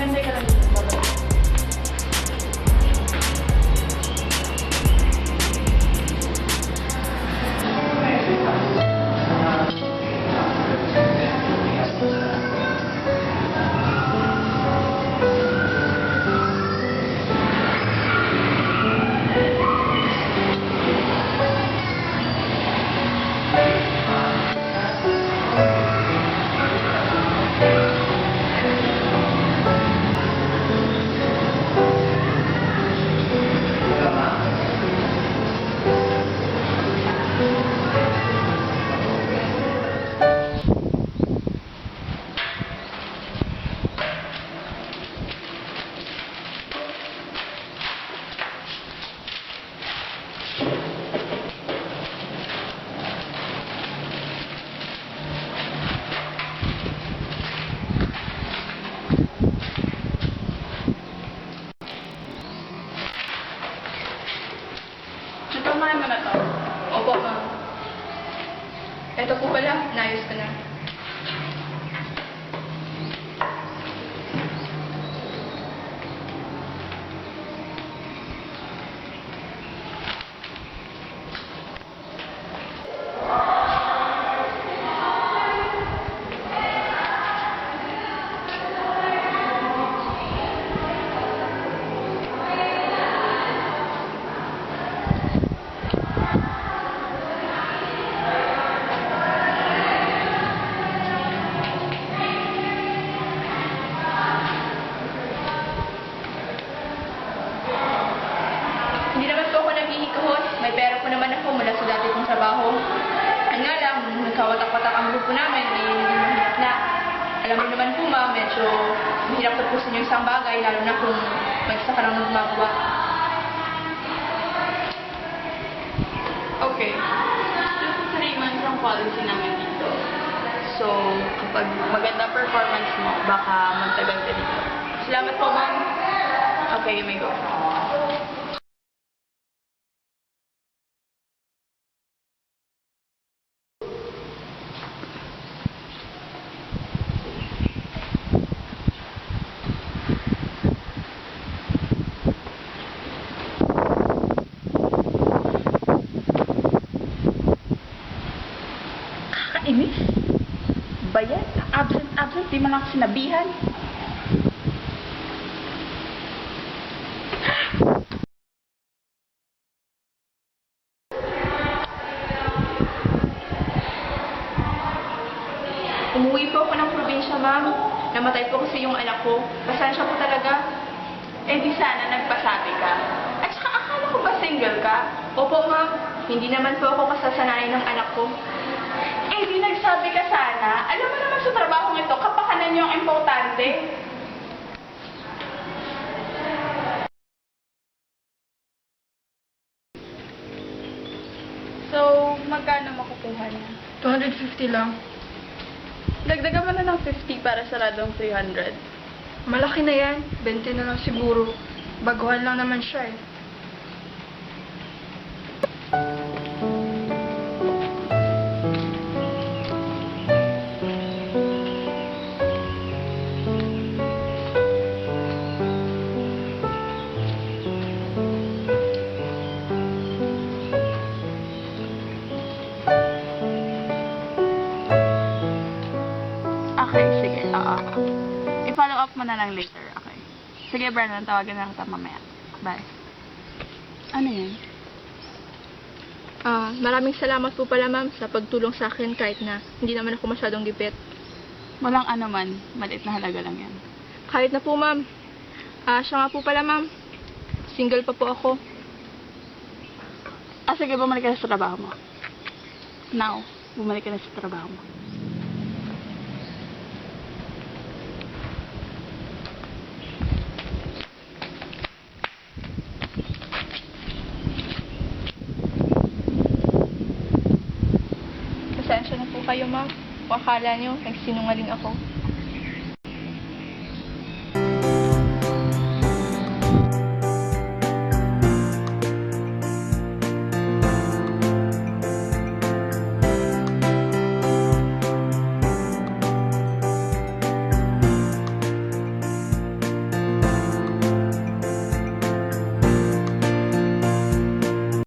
Hintay ka lang dito. Babalik. Napamahan mo na to? Opo, ma'am. Ito po pala, naayos ko na. Hindi naman po ako naghihikahot. May pera po naman ako mula sa dati kong trabaho. Ang nga lang, nagkawatak-watak ang grupo namin, eh, naging mahirap na. Alam mo naman po ma, medyo mahirap tapusin yung isang bagay, lalo na kung mag-isa ka lang gumagawa. Okay. Just 3 months ang policy namin dito. So, kapag maganda performance mo, baka magtagal ka dito. Salamat po, ma'am. Okay, you may go. Inis? Bayan? Absent, di man ako sinabihan. Umuwi po ako ng probinsya, ma'am. Namatay po kasi yung anak ko. Pasensya po talaga. Eh di sana nagpasabi ka. At saka akala ko ba single ka? Opo, ma'am. Hindi naman po ako kasasanayan ng anak ko. Eh di nagsabi ka sana. Alam mo naman sa trabaho ito, kapakanan yung importante. So, magkano makukuha niya? 250 lang. Dagdagan mo na ng 50 para saradong 300. Malaki na yan. 20 na lang siguro. Baguhan lang naman siya eh. Okay, sige. I-follow up mo na lang later. Okay. Sige, Brandon. Tawagan na kita mamaya. Bye. Ano yun? Maraming salamat po pala, ma'am, sa pagtulong sa akin kahit na hindi naman ako masyadong gipit. Walang ano man. Maliit na halaga lang yan. Kahit na po, ma'am. Siya nga po pala, ma'am. Single pa po ako. Sige, bumalik ka na sa trabaho mo. Now, bumalik ka na sa trabaho mo. Pasensya na po kayo, ma'am. Kung akala nyo, nagsinungaling ako.